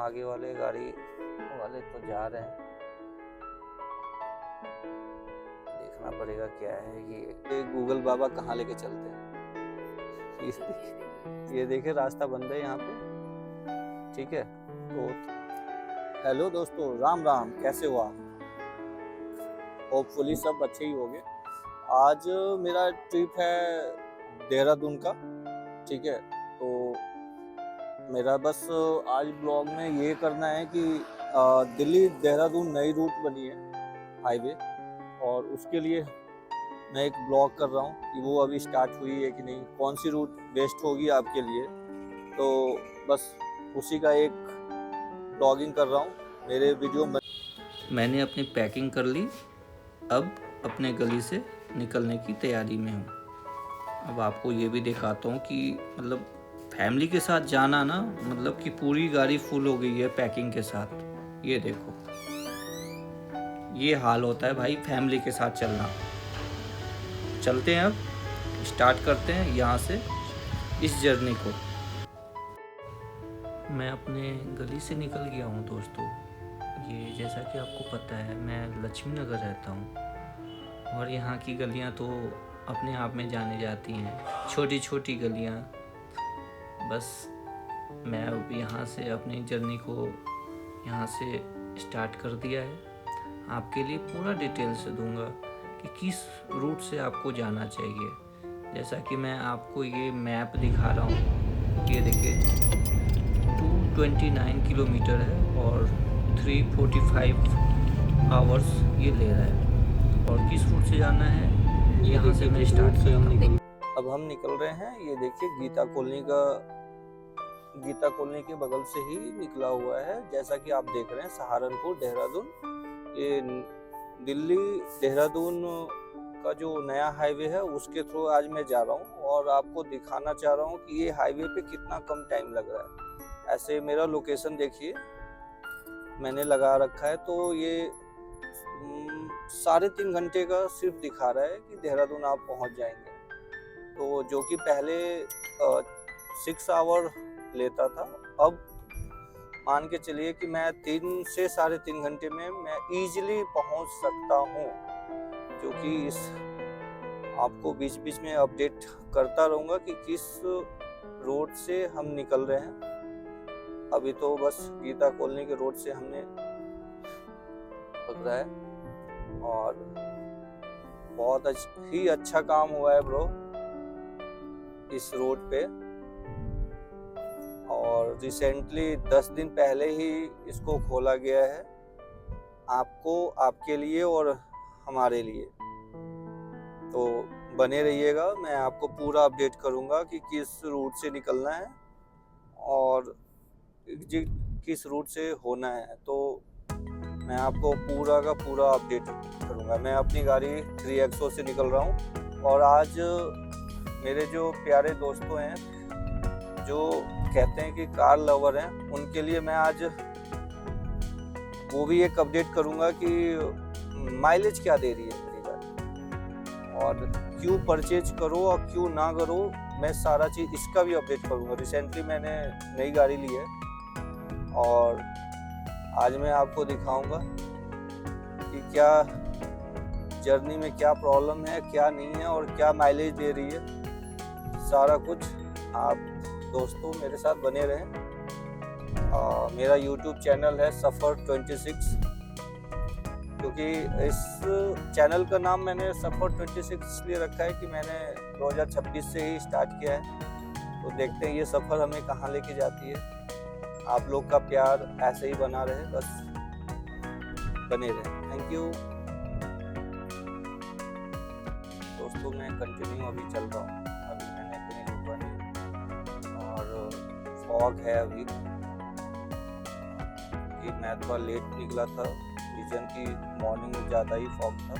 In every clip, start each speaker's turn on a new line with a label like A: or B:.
A: आगे वाले गाड़ी वाले तो जा रहे हैं, देखना पड़ेगा क्या है। ये गूगल बाबा कहाँ लेके चलते हैं। ये देखिए रास्ता बंद है यहाँ पे, ठीक है। तो हेलो दोस्तों, राम राम, कैसे हो आप? होपफुली सब अच्छे ही होंगे। आज मेरा ट्रिप है देहरादून का, ठीक है। तो मेरा बस आज ब्लॉग में ये करना है कि दिल्ली देहरादून नई रूट बनी है हाईवे, और उसके लिए मैं एक ब्लॉग कर रहा हूँ कि वो अभी स्टार्ट हुई है कि नहीं, कौन सी रूट बेस्ट होगी आपके लिए। तो बस उसी का एक ब्लॉगिंग कर रहा हूँ मेरे वीडियो में। मैंने अपनी पैकिंग कर ली, अब अपने गली से निकलने की तैयारी में हूँ। अब आपको ये भी दिखाता हूँ कि मतलब फैमिली के साथ जाना ना, मतलब कि पूरी गाड़ी फुल हो गई है पैकिंग के साथ। ये देखो, ये हाल होता है भाई फैमिली के साथ चलना। चलते हैं, अब स्टार्ट करते हैं यहाँ से इस जर्नी को। मैं अपने गली से निकल गया हूँ दोस्तों। ये जैसा कि आपको पता है, मैं लक्ष्मी नगर रहता हूँ और यहाँ की गलियाँ तो अपने आप में जाने जाती हैं, छोटी छोटी गलियाँ। बस मैं अब यहाँ से अपनी जर्नी को यहाँ से स्टार्ट कर दिया है। आपके लिए पूरा डिटेल से दूंगा कि किस रूट से आपको जाना चाहिए। जैसा कि मैं आपको ये मैप दिखा रहा हूँ, ये देखिए 229 किलोमीटर है और 345 आवर्स ये ले रहा है। और किस रूट से जाना है यहाँ से मैं स्टार्ट कर रहा हूँ। अब हम निकल रहे हैं, ये देखिए गीता कॉलोनी के बगल से ही निकला हुआ है। जैसा कि आप देख रहे हैं सहारनपुर देहरादून, ये दिल्ली देहरादून का जो नया हाईवे है उसके थ्रू आज मैं जा रहा हूँ और आपको दिखाना चाह रहा हूँ कि ये हाईवे पे कितना कम टाइम लग रहा है। ऐसे मेरा लोकेशन देखिए मैंने लगा रखा है, तो ये 3.5 घंटे का सिर्फ दिखा रहा है कि देहरादून आप पहुँच जाएंगे। तो जो कि पहले 6 आवर लेता था, अब मान के चलिए कि मैं 3 से 3.5 घंटे में मैं इजीली पहुंच सकता हूं। क्योंकि इस आपको बीच बीच में अपडेट करता रहूंगा कि किस रोड से हम निकल रहे हैं। अभी तो बस गीता कॉलोनी के रोड से हमने पकड़ा है और बहुत ही अच्छा काम हुआ है ब्रो इस रोड पे। और रिसेंटली 10 दिन पहले ही इसको खोला गया है, आपके लिए और हमारे लिए। तो बने रहिएगा, मैं आपको पूरा अपडेट करूंगा कि किस रूट से निकलना है और किस रूट से होना है। तो मैं आपको पूरा का पूरा अपडेट करूंगा। मैं अपनी गाड़ी 3XO से निकल रहा हूं और आज मेरे जो प्यारे दोस्तों हैं जो कहते हैं कि कार लवर हैं, उनके लिए मैं आज वो भी एक अपडेट करूंगा कि माइलेज क्या दे रही है मेरी गाड़ी और क्यों परचेज करो और क्यों ना करो। मैं सारा चीज़ इसका भी अपडेट करूंगा। रिसेंटली मैंने नई गाड़ी ली है और आज मैं आपको दिखाऊंगा कि क्या जर्नी में क्या प्रॉब्लम है, क्या नहीं है और क्या माइलेज दे रही है। सारा कुछ आप दोस्तों मेरे साथ बने रहें। मेरा YouTube चैनल है सफ़र 26, क्योंकि इस चैनल का नाम मैंने सफ़र 26 इसलिए रखा है कि मैंने 2026 से ही स्टार्ट किया है। तो देखते हैं ये सफ़र हमें कहाँ लेके जाती है। आप लोग का प्यार ऐसे ही बना रहे, बस बने रहे। थैंक यू दोस्तों। मैं कंटिन्यू अभी चल रहा हूँ, अभी मैंने कहीं रुका नहीं और फॉग है अभी कि मैं थोड़ा लेट निकला था, रीजन की मॉर्निंग में ज़्यादा ही फॉग था।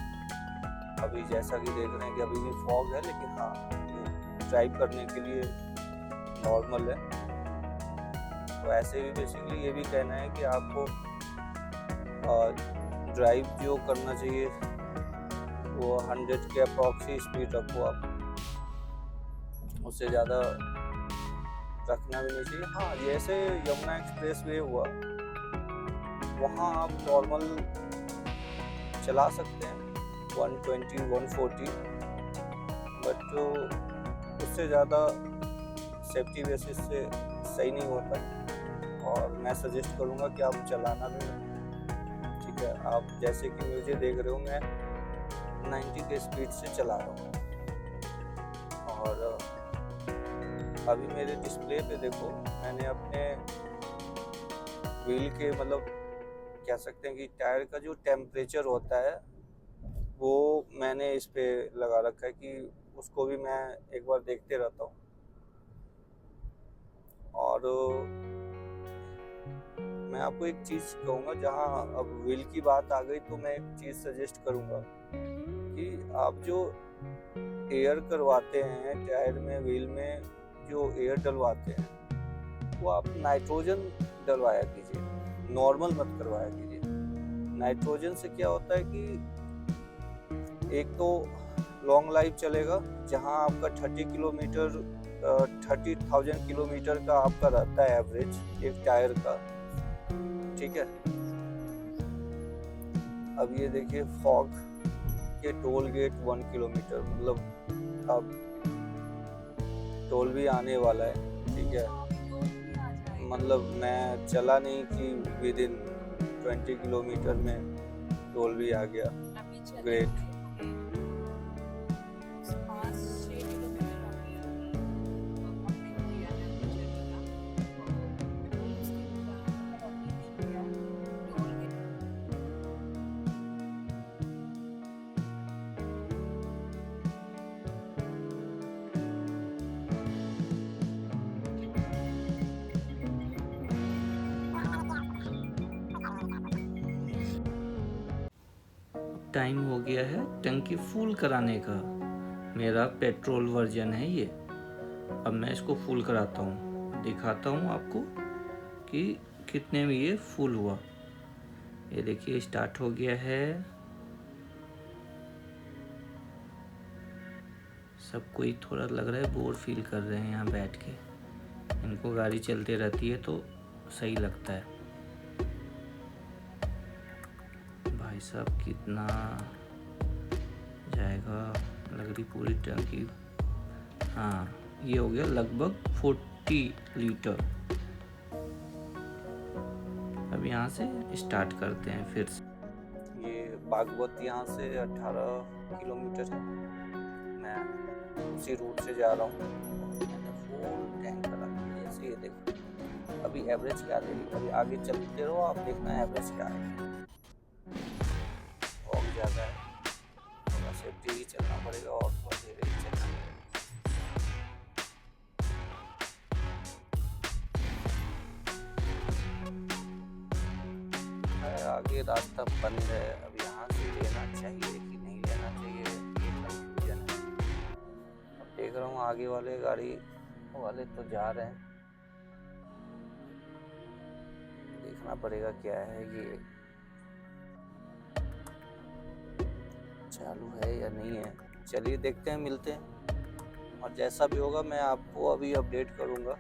A: अभी जैसा कि देख रहे हैं कि अभी भी फॉग है, लेकिन हाँ ड्राइव करने के लिए नॉर्मल है। तो ऐसे भी बेसिकली ये भी कहना है कि आपको ड्राइव जो करना चाहिए वो 100 के अप्रॉक्स ही स्पीड रखो आप, उससे ज़्यादा रखना भी नहीं चाहिए। हाँ, जैसे यमुना एक्सप्रेस वे हुआ, वहाँ आप नॉर्मल चला सकते हैं 120 140, बट उससे ज़्यादा सेफ्टी बेसिस से सही नहीं होता। और मैं सजेस्ट करूँगा कि आप चलाना भी नहीं, ठीक है। आप जैसे कि मुझे देख रहे हो, मैं 90 के स्पीड से चला रहा हूँ, और अभी मेरे डिस्प्ले पे देखो, मैंने अपने व्हील के मतलब कह सकते हैं कि टायर का जो टेम्परेचर होता है वो मैंने इस पे लगा रखा है कि उसको भी मैं एक बार देखते रहता हूँ। और मैं आपको एक चीज़ कहूँगा, जहाँ अब व्हील की बात आ गई तो मैं एक चीज़ सजेस्ट करूँगा कि आप जो एयर करवाते हैं टायर में, व्हील में जो एयर डलवाते हैं, वो आप नाइट्रोजन डलवाया कीजिए, नॉर्मल मत करवाया कीजिए। नाइट्रोजन से क्या होता है कि एक तो लॉन्ग लाइफ चलेगा, जहां आपका 30,000 किलोमीटर का आपका रहता है एवरेज एक टायर का, ठीक है। अब ये देखिए, फॉग के टोल गेट 1 किलोमीटर, मतलब अब टोल भी आने वाला है, ठीक है। मतलब मैं चला नहीं कि विद इन 20 किलोमीटर में टोल भी आ गया, ग्रेट।
B: टाइम हो गया है टंकी फुल कराने का। मेरा पेट्रोल वर्जन है ये। अब मैं इसको फुल कराता हूँ, दिखाता हूँ आपको कि कितने में ये फुल हुआ। ये देखिए स्टार्ट हो गया है। सब कोई थोड़ा लग रहा है बोर फील कर रहे हैं यहाँ बैठ के। इनको गाड़ी चलते रहती है तो सही लगता है। भाई साहब कितना जाएगा, लग रही पूरी टंकी। हाँ, ये हो गया लगभग 40 लीटर। अब यहाँ से स्टार्ट करते हैं फिर से।
A: ये बागवत यहाँ से 18 किलोमीटर है। मैं उसी रूट से जा रहा हूँ। मैंने फुल टैंक करा लिया। जैसे ये देखो, अभी एवरेज क्या दे रही है। अभी आगे चलते रहो, आप देखना एवरेज क्या है। और ज़्यादा है, थोड़ा सेफ्टी ही चलना पड़ेगा और थोड़ा धीरे ही चलना पड़ेगा। आगे रास्ता बंद है, अब यहाँ से लेना चाहिए कि नहीं लेना चाहिए, ये कंफ्यूजन है। अब देख रहा हूँ आगे वाले गाड़ी वाले तो जा रहे हैं, देखना पड़ेगा क्या है, ये चालू है या नहीं है। चलिए देखते हैं, मिलते हैं, और जैसा भी होगा मैं आपको अभी अपडेट करूँगा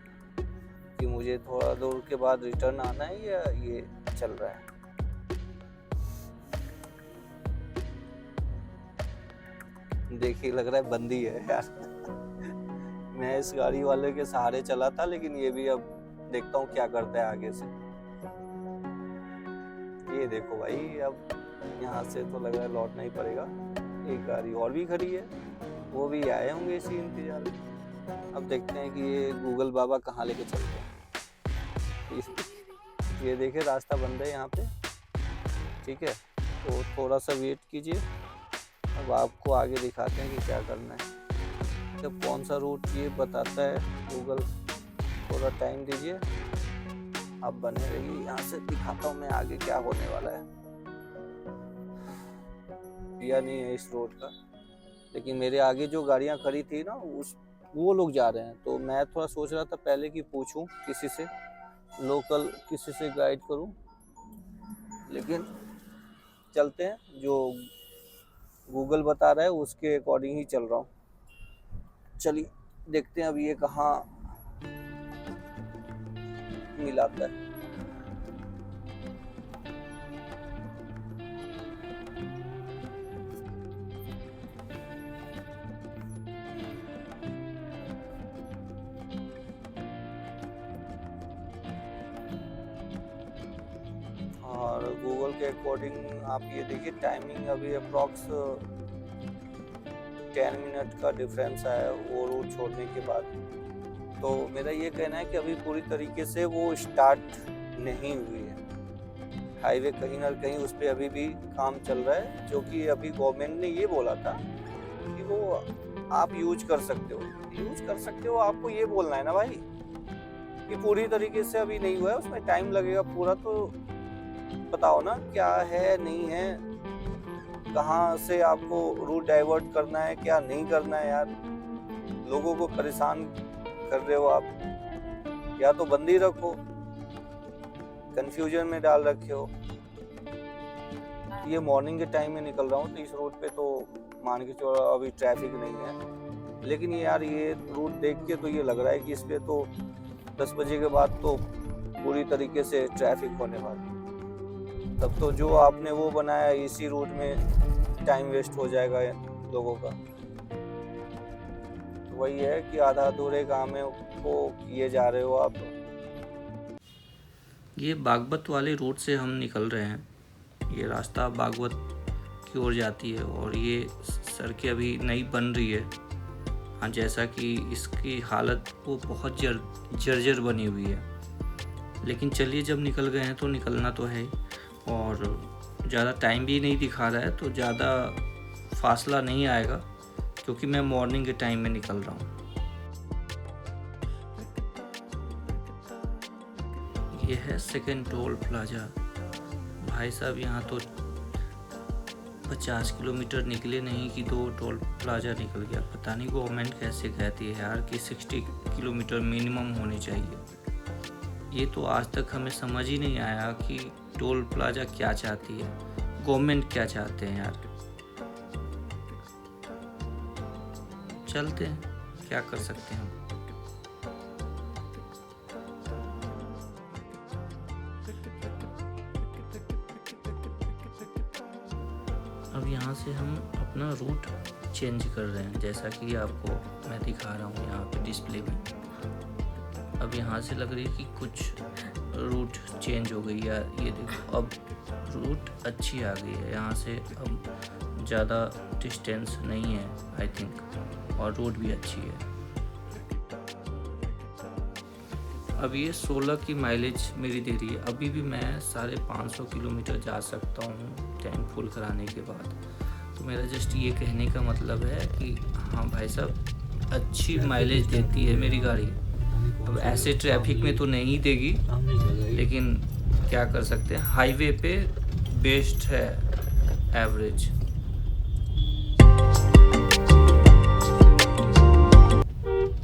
A: कि मुझे थोड़ा दूर के बाद रिटर्न आना है या ये चल रहा है। देखिए लग रहा है बंदी है यार। मैं इस गाड़ी वाले के सहारे चला था, लेकिन ये भी अब देखता हूँ क्या करता है आगे से। ये देखो भाई, अब यहाँ से तो लग रहा है लौटना ही पड़ेगा। एक गाड़ी और भी खड़ी है, वो भी आए होंगे इसी इंतजार में। अब देखते हैं कि ये गूगल बाबा कहाँ लेके चलते हैं। ये देखिए रास्ता बंद है यहाँ पे, ठीक है, तो थोड़ा सा वेट कीजिए। अब आपको आगे दिखाते हैं कि क्या करना है। जब कौन सा रूट ये बताता है गूगल, थोड़ा टाइम दीजिए, आप बने रहिए। यहाँ से दिखाता हूँ मैं आगे क्या होने वाला है। दिया नहीं है इस रोड का, लेकिन मेरे आगे जो गाड़ियाँ खड़ी थी ना, वो लोग जा रहे हैं, तो मैं थोड़ा सोच रहा था पहले कि पूछूं किसी से, लोकल किसी से गाइड करूं, लेकिन चलते हैं, जो गूगल बता रहा है उसके अकॉर्डिंग ही चल रहा हूँ। चलिए देखते हैं अब ये कहाँ मिलाता है। और गूगल के अकॉर्डिंग आप ये देखिए टाइमिंग अभी अप्रॉक्स 10 मिनट का डिफरेंस आया वो रूट छोड़ने के बाद। तो मेरा ये कहना है कि अभी पूरी तरीके से वो स्टार्ट नहीं हुई है। हाईवे कहीं ना कहीं उस पर अभी भी काम चल रहा है, जो कि अभी गवर्नमेंट ने ये बोला था कि वो आप यूज कर सकते हो। आपको ये बोलना है ना भाई कि पूरी तरीके से अभी नहीं हुआ है, उसमें टाइम लगेगा पूरा। तो बताओ ना क्या है नहीं है, कहाँ से आपको रूट डाइवर्ट करना है क्या नहीं करना है। यार लोगों को परेशान कर रहे हो आप, या तो बंद ही रखो, कंफ्यूजन में डाल रखे हो। ये मॉर्निंग के टाइम में निकल रहा हूँ तो इस रूट पे तो मान के चलो अभी ट्रैफिक नहीं है, लेकिन यार ये रूट देख के तो ये लग रहा है कि इस पे तो 10 बजे के बाद तो पूरी तरीके से ट्रैफिक होने वाला। तब तो जो आपने वो बनाया इसी रूट में टाइम वेस्ट हो जाएगा लोगों का। तो वही है कि आधा अधूरे काम है वो किए जा रहे हो आप।
B: ये बागवत वाले रूट से हम निकल रहे हैं। ये रास्ता बागवत की ओर जाती है और ये सड़कें अभी नई बन रही है। हाँ, जैसा कि इसकी हालत वो बहुत जर्जर बनी हुई है, लेकिन चलिए जब निकल गए हैं तो निकलना तो है। और ज़्यादा टाइम भी नहीं दिखा रहा है तो ज़्यादा फासला नहीं आएगा, क्योंकि मैं मॉर्निंग के टाइम में निकल रहा हूँ। ये है सेकेंड टोल प्लाजा। भाई साहब यहाँ तो 50 किलोमीटर निकले नहीं कि 2 टोल प्लाजा निकल गया। पता नहीं गवर्नमेंट कैसे कहती है यार कि 60 किलोमीटर मिनिमम होनी चाहिए। ये तो आज तक हमें समझ ही नहीं आया कि टोल प्लाजा क्या चाहती है, गवर्नमेंट क्या चाहते हैं यार। चलते हैं, क्या कर सकते हैं हम। अब यहाँ से हम अपना रूट चेंज कर रहे हैं, जैसा कि आपको मैं दिखा रहा हूँ यहाँ पे डिस्प्ले में। अब यहाँ से लग रही है कि कुछ रूट चेंज हो गई है। ये देखो अब रूट अच्छी आ गई है, यहाँ से अब ज़्यादा डिस्टेंस नहीं है आई थिंक, और रोड भी अच्छी है। अब ये 16 की माइलेज मेरी दे रही है। अभी भी मैं 550 किलोमीटर जा सकता हूँ टैंक फुल कराने के बाद। तो मेरा जस्ट ये कहने का मतलब है कि हाँ भाई साहब, अच्छी माइलेज देती है मेरी गाड़ी। अब ऐसे ट्रैफिक में तो नहीं देगी, लेकिन क्या कर सकते हैं, हाईवे पे बेस्ट है एवरेज।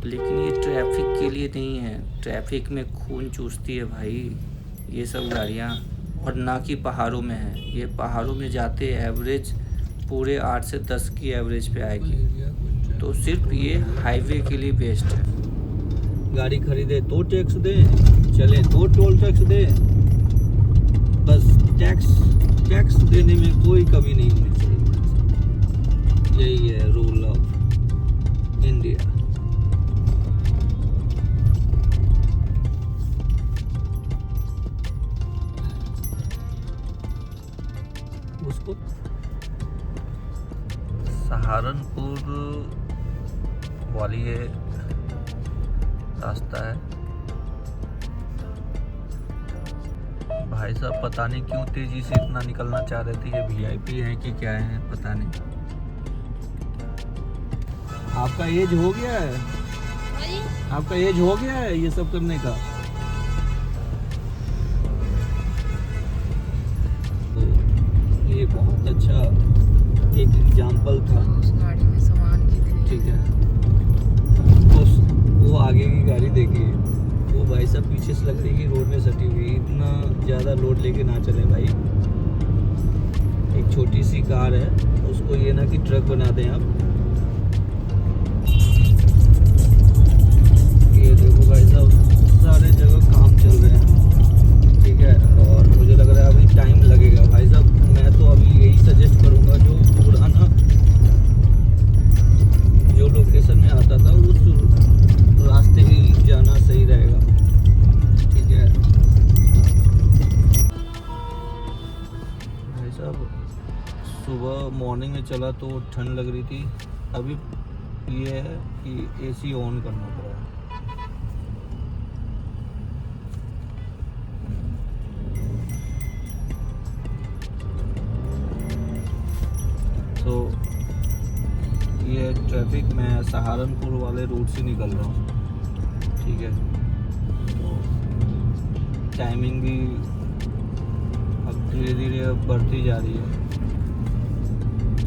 B: लेकिन ये ट्रैफिक के लिए नहीं है, ट्रैफिक में खून चूसती है भाई ये सब गाड़ियाँ, और ना कि पहाड़ों में है। ये पहाड़ों में जाते एवरेज पूरे 8 से 10 की एवरेज पे आएगी। तो सिर्फ ये हाईवे के लिए बेस्ट है।
A: गाड़ी खरीदे तो टैक्स दे, चले तो टोल टैक्स दे, बस टैक्स देने में कोई कमी नहीं होनी चाहिए। यही है रूल ऑफ इंडिया। उसको सहारनपुर वाली ये रास्ता है। भाई साहब पता नहीं क्यों तेजी से इतना निकलना चाह रहे थे। ये वीआईपी है कि क्या है पता नहीं। आपका एज हो गया है? आपका एज हो गया है ये सब करने का? तो ये बहुत अच्छा एक एग्जाम्पल था।
C: उस गाड़ी में सामान कितने,
A: ठीक है, वो आगे की गाड़ी देखिए, वो भाई साहब पीछे से लग रही है रोड में सटी हुई। इतना ज़्यादा लोड लेके ना चले भाई। एक छोटी सी कार है, उसको ये ना कि ट्रक बना दें आप। ये देखो भाई साहब सारे जगह काम चल रहे हैं। मॉर्निंग में चला तो ठंड लग रही थी। अभी ये है कि एसी ऑन करना पड़ा है। तो ये ट्रैफिक, मैं सहारनपुर वाले रूट से निकल रहा हूँ, ठीक है। तो टाइमिंग भी अब धीरे धीरे अब बढ़ती जा रही है।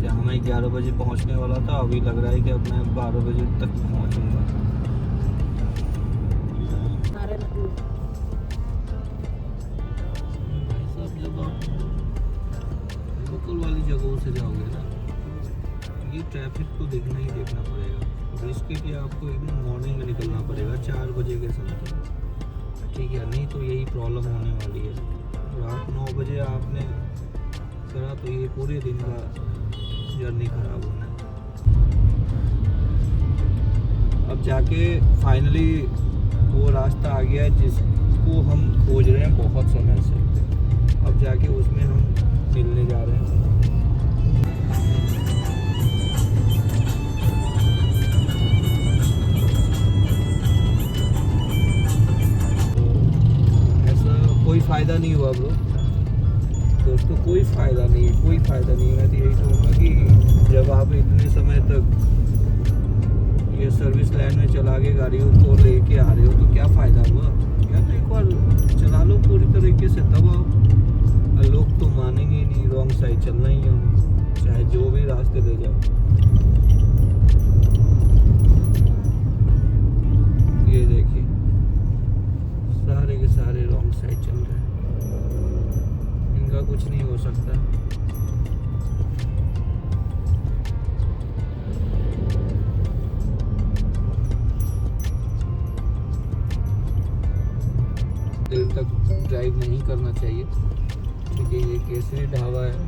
A: जहाँ मैं 11 बजे पहुँचने वाला था, अभी लग रहा है कि अब मैं 12 बजे तक पहुँचूँगा। भाई साहब, जब आप लोकल वाली जगहों से जाओगे ना, ये ट्रैफिक तो देखना ही देखना पड़ेगा। और इसके लिए आपको एकदम मॉर्निंग में निकलना पड़ेगा 4 बजे के समय, ठीक है। नहीं तो यही प्रॉब्लम होने वाली है। रात 9 बजे आपने करा तो ये पूरे दिन का जर्नी खराब होना है। अब जाके फाइनली वो रास्ता आ गया है जिसको हम खोज रहे हैं बहुत समय से। अब जाके उसमें हम मिलने जा रहे हैं। कोई फ़ायदा नहीं हुआ ब्रो, दोस्तों, कोई फ़ायदा नहीं है, कोई फ़ायदा नहीं है। मैं तो यही कहूँगा कि जब आप इतने समय तक ये सर्विस लाइन में चला के गाड़ियों को लेके आ रहे हो तो क्या फ़ायदा हुआ? या तो एक बार चला लो पूरी तरीके से, तब आओ। लोग तो मानेंगे ही नहीं, रॉन्ग साइड चलना ही है, चाहे जो भी रास्ते ले जाओ। ये देखिए, सारे के सारे रॉन्ग साइड चल रहे हैं, इनका कुछ नहीं हो सकता। देर तक ड्राइव नहीं करना चाहिए, क्योंकि ये केसरी ढाबा है,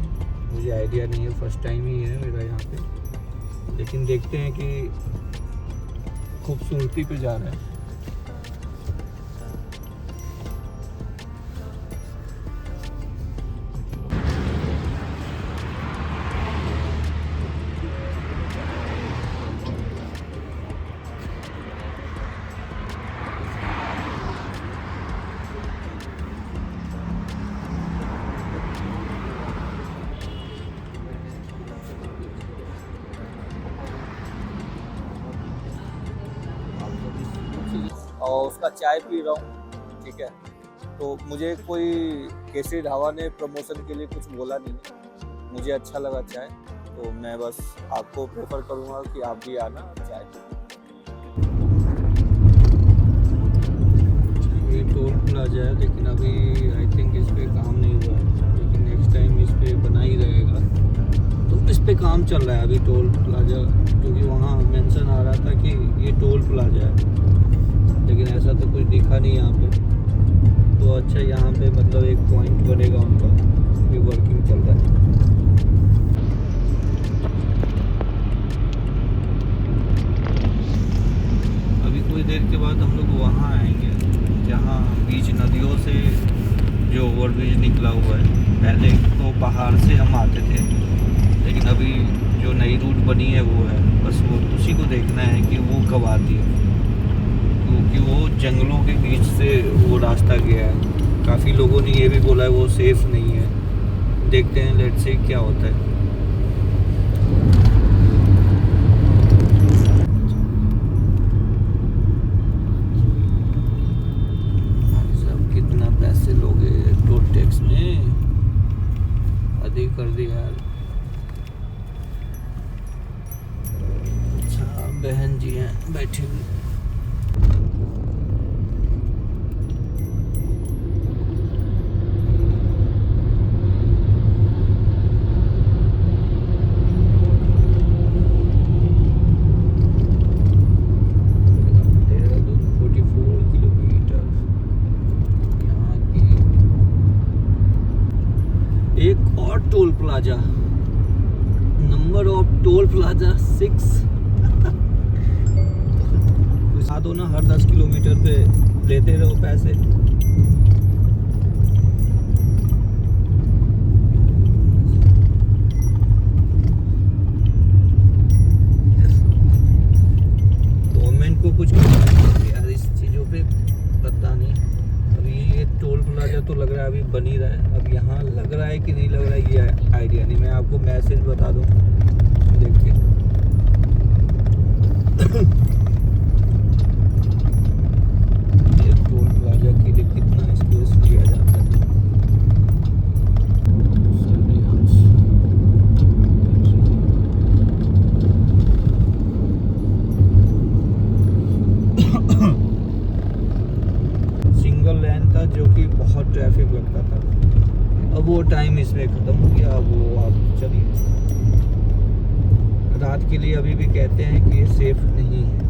A: मुझे आइडिया नहीं है, फर्स्ट टाइम ही है मेरा यहाँ पे। लेकिन देखते हैं कि खूबसूरती पे जा रहा है।
D: और उसका चाय पी रहा हूँ, ठीक है। तो मुझे कोई केसरी ढाबा ने प्रमोशन के लिए कुछ बोला नहीं है, मुझे अच्छा लगा चाय, तो मैं बस आपको प्रेफर करूँगा कि आप भी आना चाय।
A: ये टोल प्लाजा है, लेकिन अभी आई थिंक इस पे काम नहीं हुआ है, लेकिन नेक्स्ट टाइम इस पे बना ही रहेगा। तो इस पे काम चल रहा है अभी टोल प्लाजा, क्योंकि वहाँ मेंशन आ रहा था कि ये टोल प्लाजा है, लेकिन ऐसा तो कुछ दिखा नहीं यहाँ पे। तो अच्छा, यहाँ पे मतलब एक पॉइंट बनेगा उनका, ये वर्किंग चल रहा है। अभी कुछ देर के बाद हम लोग वहाँ आएंगे जहाँ बीच नदियों से जो ओवरब्रिज निकला हुआ है। पहले तो पहाड़ से हम आते थे, लेकिन अभी जो नई रूट बनी है वो है, बस वो उसी को देखना है कि वो कब आती है, क्योंकि वो जंगलों के बीच से वो रास्ता गया है। काफ़ी लोगों ने ये भी बोला है वो सेफ़ नहीं है। देखते हैं, लेट्स सी क्या होता है। सब कितना पैसे लोगे टोल टैक्स में, अधिक कर दिया यार। अच्छा, बहन जी हैं बैठी हुई। एक और toll plaza, number of toll plaza 6। बता दो ना, हर 10 किलोमीटर पे लेते रहो पैसे। तो लग रहा है अभी बन ही रहा है। अब यहाँ लग रहा है कि नहीं लग रहा है ये आइडिया नहीं, मैं आपको मैसेज बता दूँ। देखिए ये टोल प्लाजा के लिए कितना स्पेस लिया जाता है। सिंगल लेन था जो कि बहुत ट्रैफिक लगता था, अब वो टाइम इसमें ख़त्म हो गया। अब वो आप चलिए, रात के लिए अभी भी कहते हैं कि ये सेफ नहीं है।